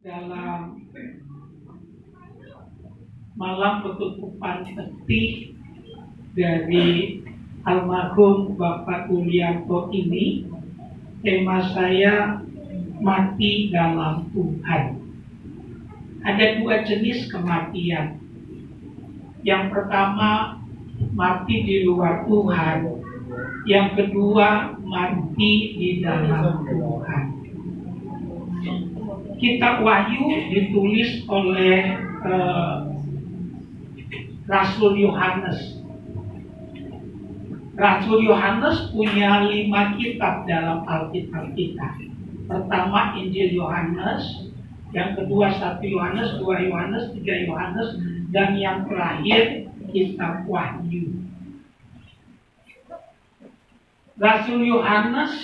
dalam malam penutupan peti dari almarhum Bapak Yulianto ini, tema saya mati dalam Tuhan. Ada dua jenis kematian. Yang pertama, mati di luar Tuhan. Yang kedua, mati di dalam Tuhan. Kitab Wahyu ditulis oleh Rasul Yohanes. Rasul Yohanes punya 5 kitab dalam Alkitab kita. Pertama Injil Yohanes, yang kedua 1 Yohanes, 2 Yohanes, 3 Yohanes, dan yang terakhir kitab Wahyu. Rasul Yohanes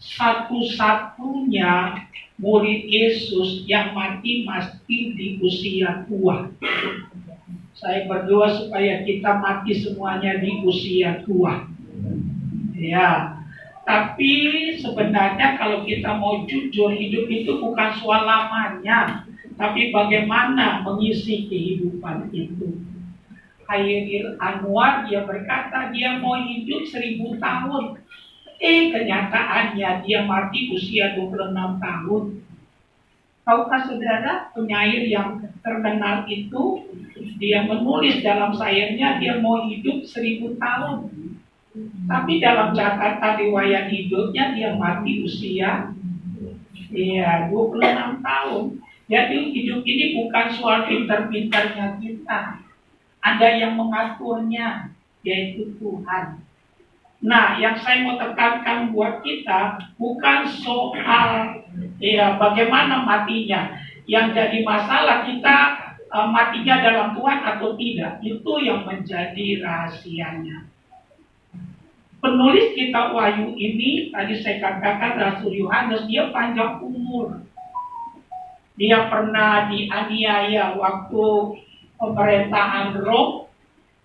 satu-satunya murid Yesus yang mati di usia tua. Saya berdoa supaya kita mati semuanya di usia tua. Ya, tapi sebenarnya kalau kita mau jujur, hidup itu bukan soal lamanya, tapi bagaimana mengisi kehidupan itu. Khairil Anwar dia berkata dia mau hidup 1000 tahun. Kenyataannya dia mati usia 26 tahun. Tahukah saudara, penyair yang terkenal itu, dia menulis dalam syairnya dia mau hidup 1000 tahun. Tapi dalam catatan riwayat hidupnya dia mati usia 26 tahun. Jadi hidup ini bukan soal pintar-pintarnya kita. Ada yang mengaturnya, yaitu Tuhan. Nah, yang saya mau tekankan buat kita bukan soal bagaimana matinya. Yang jadi masalah kita matinya dalam Tuhan atau tidak. Itu yang menjadi rahasianya. Penulis kitab Wahyu ini, tadi saya katakan Rasul Yohanes, dia panjang umur. Dia pernah dianiaya waktu pemerintahan Rom,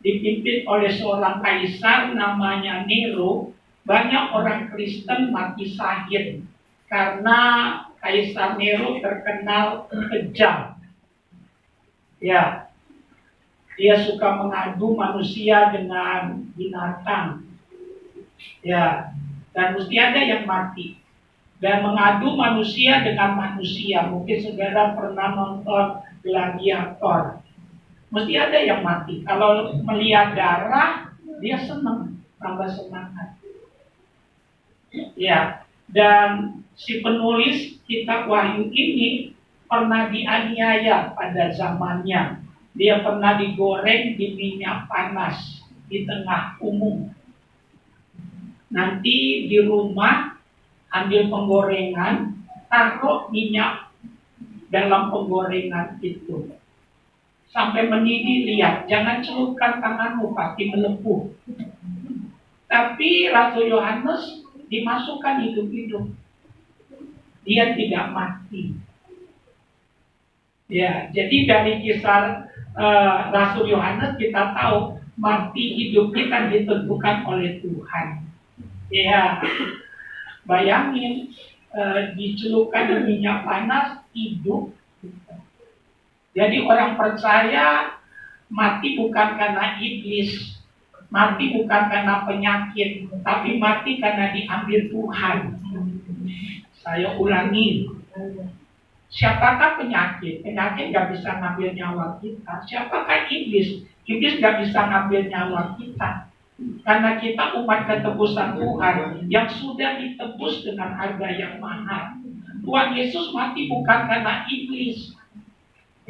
dipimpin oleh seorang kaisar namanya Nero. Banyak orang Kristen mati syahid karena Kaisar Nero terkenal kejam. Ya, dia suka mengadu manusia dengan binatang. Ya, dan mesti ada yang mati. Dan mengadu manusia dengan manusia. Mungkin saudara pernah nonton Gladiator. Mesti ada yang mati. Kalau melihat darah, dia senang, tambah semangat. Ya, dan si penulis kitab Wahyu ini pernah dianiaya pada zamannya. Dia pernah digoreng di minyak panas di tengah umum. Nanti di rumah ambil penggorengan, taruh minyak dalam penggorengan itu. Sampai mendidih, lihat, jangan celupkan tanganmu, pasti melepuh. Tapi Rasul Yohanes dimasukkan hidup-hidup. Dia tidak mati. Ya, jadi dari kisah Rasul Yohanes kita tahu mati hidup kita ditentukan oleh Tuhan. Ya, bayangin dicelupkan di minyak panas, hidup. Jadi orang percaya mati bukan karena iblis, mati bukan karena penyakit, tapi mati karena diambil Tuhan. Saya ulangi, siapakah penyakit? Penyakit gak bisa ngambil nyawa kita. Siapakah iblis? Iblis gak bisa ngambil nyawa kita. Karena kita umat ketebusan Tuhan yang sudah ditebus dengan harga yang mahal. Tuhan Yesus mati bukan karena iblis.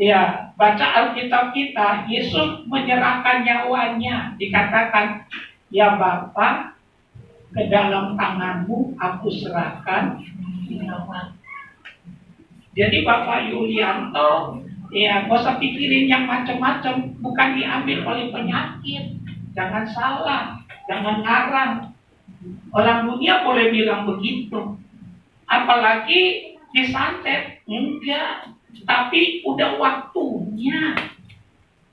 Ya, baca Alkitab kita, Yesus menyerahkan nyawanya. Dikatakan, ya Bapa, ke dalam tanganmu aku serahkan nyawa. Jadi Bapak Yulianto, ya gak usah pikirin yang macam-macam. Bukan diambil oleh penyakit. Jangan salah, jangan ngarang. Orang dunia boleh bilang begitu. Apalagi disantet, enggak. Tapi udah waktunya.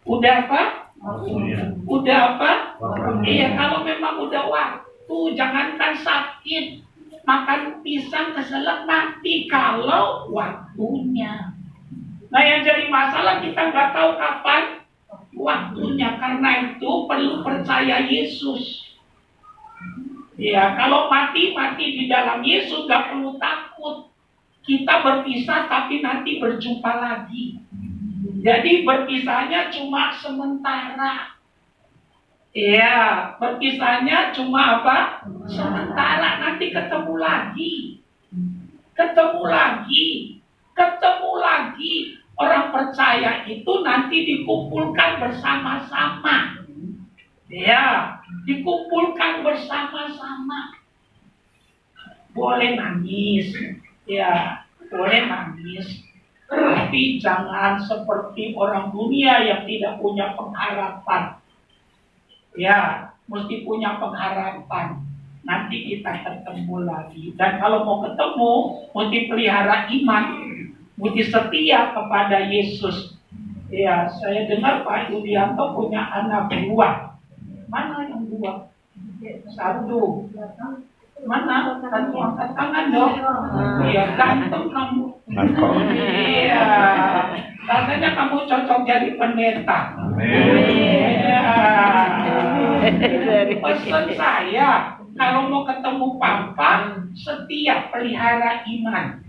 Udah apa? Udah apa? Iya, kalau memang udah waktu, jangankan sakit, makan pisang keselak mati kalau waktunya. Nah, yang jadi masalah kita nggak tahu kapan waktunya. Karena itu perlu percaya Yesus. Ya, kalau mati di dalam Yesus nggak perlu takut. Kita berpisah tapi nanti berjumpa lagi. Jadi berpisahnya cuma sementara. Ya, berpisahnya cuma apa? Sementara, nanti ketemu lagi. Ketemu lagi. Ketemu lagi. Orang percaya itu nanti dikumpulkan bersama-sama. Ya, dikumpulkan bersama-sama. Boleh nangis. Ya, boleh nangis. Tapi jangan seperti orang dunia yang tidak punya pengharapan. Ya, mesti punya pengharapan. Nanti kita ketemu lagi. Dan kalau mau ketemu, mesti pelihara iman. Mesti setia kepada Yesus. Ya, saya dengar Pak Yudianto punya anak dua. Mana yang dua? Satu. Mana? Satu angkat tangan dong. Iya, ganteng kamu. Iya. Katanya kamu cocok jadi pendeta. Iya. Pesan saya, kalau mau ketemu Papa, setia pelihara iman.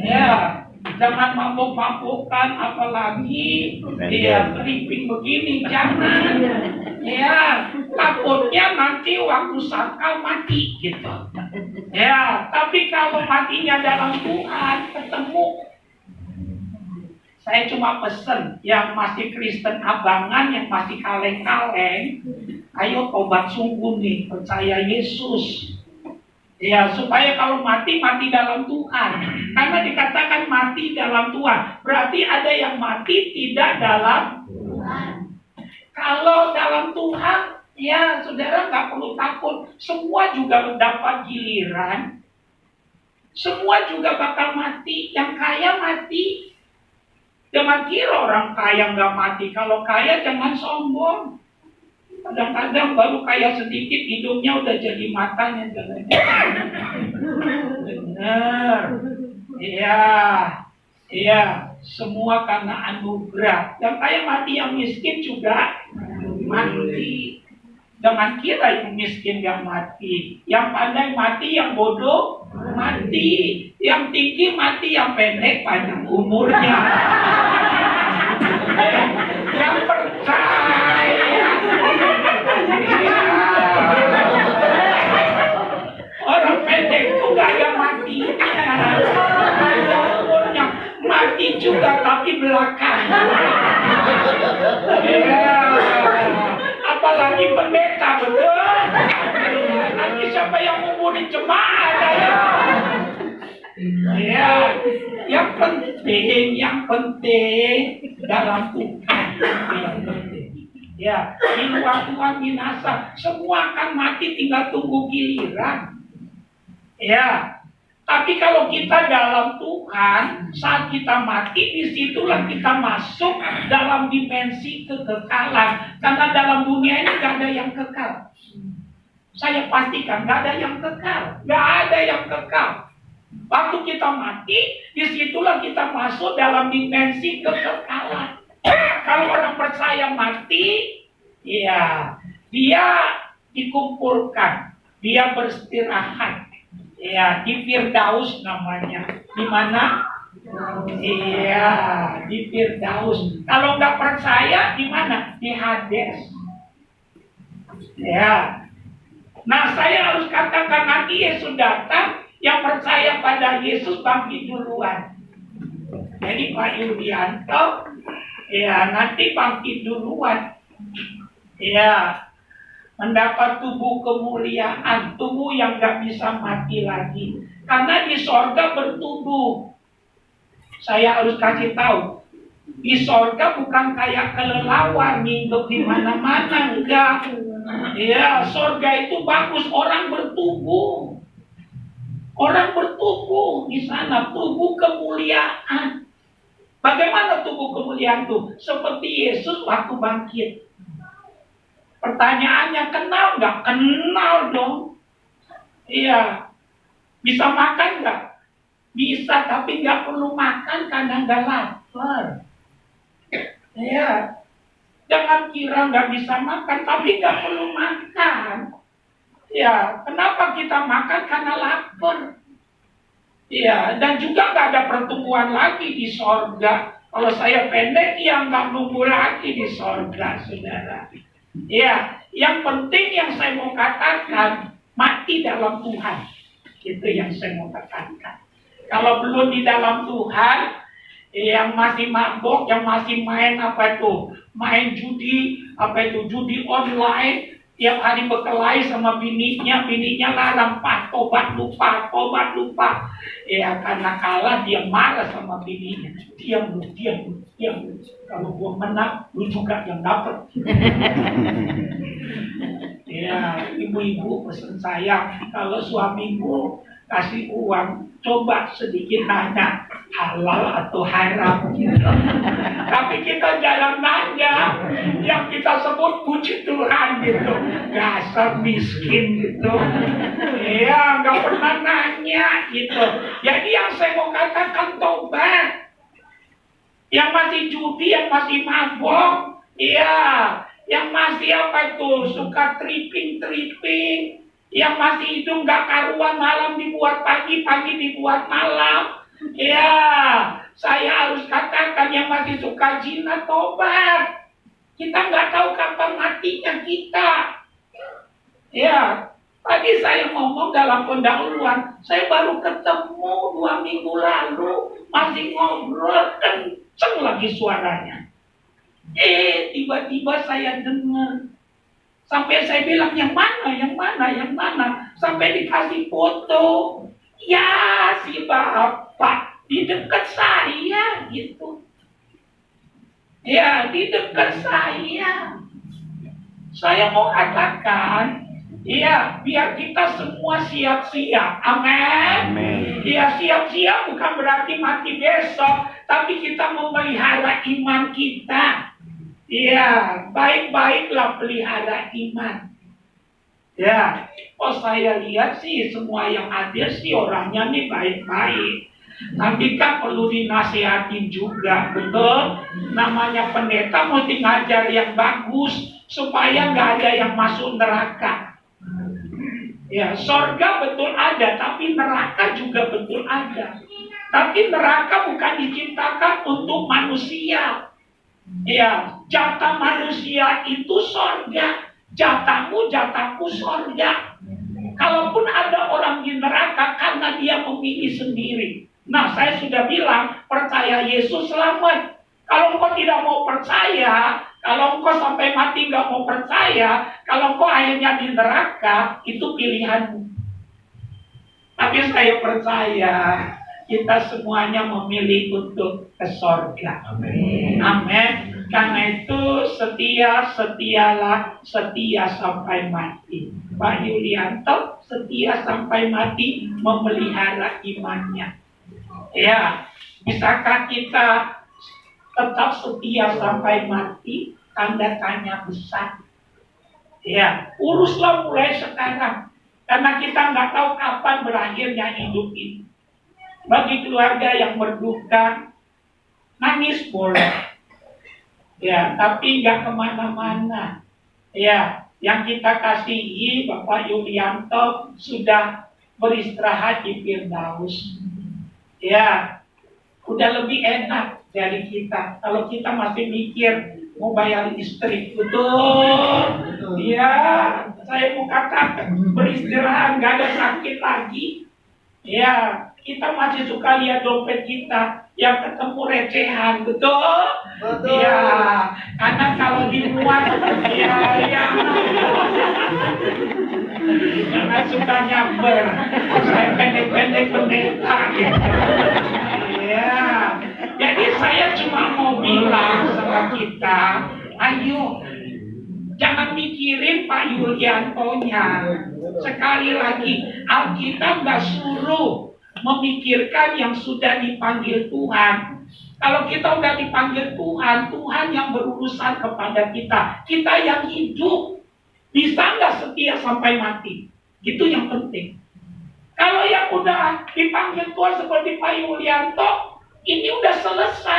Ya, jangan mabuk-mabukan, apalagi dia keriping begini, jangan. Ya, takutnya nanti waktu sangkal mati gitu. Ya, tapi kalau matinya dalam Tuhan, ketemu. Saya cuma pesen yang masih Kristen abangan, yang masih kaleng-kaleng, ayo tobat sungguh nih, percaya Yesus. Ya, supaya kalau mati dalam Tuhan. Karena dikatakan mati dalam Tuhan, berarti ada yang mati tidak dalam Tuhan. Kalau dalam Tuhan, ya saudara nggak perlu takut. Semua juga mendapat giliran. Semua juga bakal mati. Yang kaya mati. Jangan kira orang kaya nggak mati. Kalau kaya jangan sombong. Kadang-kadang baru kaya sedikit, hidungnya udah jadi matanya. Benar. Iya. Iya. Semua karena anugerah. Yang kaya mati, yang miskin juga mati. Jangan kira yang miskin yang mati. Yang pandai mati, yang bodoh mati. Yang tinggi mati, yang pendek panjang umurnya. Yang percaya. Ya. Orang pendek itu gak ada matinya. Panjang umurnya. Mati juga tapi belakang. Ya. Apalagi pendeta, betul? Nanti siapa yang nguburin jemaat ya? Ya, yang penting dalam Tuhan. Ya, di luar Tuhan binasa. Semua akan mati, tinggal tunggu giliran. Ya, tapi kalau kita dalam Tuhan, saat kita mati, disitulah kita masuk dalam dimensi kekekalan. Karena dalam dunia ini gak ada yang kekal. Saya pastikan gak ada yang kekal. Gak ada yang kekal. Waktu kita mati, disitulah kita masuk dalam dimensi kekekalan. Kalau orang percaya mati, ya dia dikumpulkan, dia beristirahat. Ya, di Firdaus namanya. Di mana? Iya, di Firdaus. Kalau nggak percaya, di mana? Di Hades. Ya. Nah, saya harus katakan nanti Yesus datang, yang percaya pada Yesus bangkit duluan. Jadi Pak Yudianto, ya nanti bangkit duluan. Ya. Mendapat tubuh kemuliaan, tubuh yang gak bisa mati lagi. Karena di sorga bertubuh. Saya harus kasih tahu, di sorga bukan kayak kelelawar nginggep di mana-mana, enggak. Ya, sorga itu bagus, orang bertubuh. Orang bertubuh di sana, tubuh kemuliaan. Bagaimana tubuh kemuliaan itu? Seperti Yesus waktu bangkit. Pertanyaannya, kenal nggak? Kenal dong. Iya. Bisa makan nggak? Bisa, tapi nggak perlu makan karena nggak lapar. Ya, jangan kira nggak bisa makan, tapi nggak perlu makan. Ya, kenapa kita makan? Karena lapar. Ya, dan juga nggak ada pertumbuhan lagi di sorga. Kalau saya pendek, ya nggak numbuh lagi di sorga, saudara. Ya, yang penting yang saya mau katakan, mati dalam Tuhan. Itu yang saya mau katakan. Kalau belum di dalam Tuhan, yang masih mabok, yang masih main apa itu, main judi, apa itu judi online, tiap hari berkelahi sama bininya larang, Pak, tobat lupa. Ya karena kalah dia marah sama bininya, diam lu. Kalau gua menang, lu juga yang dapat. Ya, ibu-ibu pesan saya, kalau suamimu kasih uang, coba sedikit tanya halal atau haram gitu. Tapi kita jangan nanya, yang kita sebut puji Tuhan gitu, dasar miskin gitu. Ya, nggak pernah nanya gitu. Jadi yang saya mau katakan tobat. Yang masih judi, yang masih mabok, ya, yang masih apa itu suka tripping, yang masih hidung gak karuan, malam dibuat pagi dibuat malam. Ya, saya harus katakan yang masih suka zina tobat. Kita nggak tahu kapan matinya kita. Ya, tadi saya ngomong dalam pendahuluan, saya baru ketemu 2 minggu lalu, masih ngobrol kenceng lagi suaranya. Tiba-tiba saya dengar. Sampai saya bilang, yang mana? Sampai dikasih foto. Ya, si bapak di dekat saya gitu. Ya, di dekat saya. Saya mau katakan, ya, biar kita semua siap-siap. Amin. Ya, siap-siap bukan berarti mati besok, tapi kita memelihara iman kita. Ya, baik-baiklah pelihara iman. Ya, saya lihat sih semua yang hadir sih orangnya nih baik-baik. Tapi kan perlu dinasihatin juga, betul? Namanya pendeta mesti ngajar yang bagus supaya nggak ada yang masuk neraka. Ya, sorga betul ada, tapi neraka juga betul ada. Tapi neraka bukan diciptakan untuk manusia. Ya, jatah manusia itu sorga, jatahku sorga. Kalaupun ada orang di neraka karena dia memilih sendiri. Nah, saya sudah bilang, percaya Yesus selamat. Kalau engkau tidak mau percaya, kalau engkau sampai mati nggak mau percaya, kalau engkau akhirnya di neraka, itu pilihanmu. Tapi saya percaya kita semuanya memilih untuk ke sorga. Amin. Karena itu setialah sampai mati. Pak Yulianto setia sampai mati memelihara imannya. Ya, bisakah kita tetap setia sampai mati? Tanda tanya besar. Ya, uruslah mulai sekarang. Karena kita nggak tahu kapan berakhirnya hidup ini. Bagi keluarga yang berduka, nangis boleh. Ya, tapi nggak kemana-mana. Ya, yang kita kasihi Bapak Yulianto sudah beristirahat di Firdaus. Ya, udah lebih enak dari kita. Kalau kita masih mikir mau bayar listrik, betul? Ya, saya mau katakan beristirahat, nggak ada sakit lagi. Ya, kita masih suka lihat dompet kita yang ketemu recehan, betul? Betul. Ya, karena kalau dimuat, ya, karena suka nyamber, saya pendek-pendek pendeta gitu. Ya, jadi saya cuma mau bilang sama kita, ayo, jangan mikirin Pak Yulianto-nya. Sekali lagi, Alkitab nggak suruh memikirkan yang sudah dipanggil Tuhan. Kalau kita udah dipanggil Tuhan, Tuhan yang berurusan kepada kita. Kita yang hidup, bisa nggak setia sampai mati? Itu yang penting. Kalau yang udah dipanggil Tuhan seperti Pak Yulianto, ini udah selesai.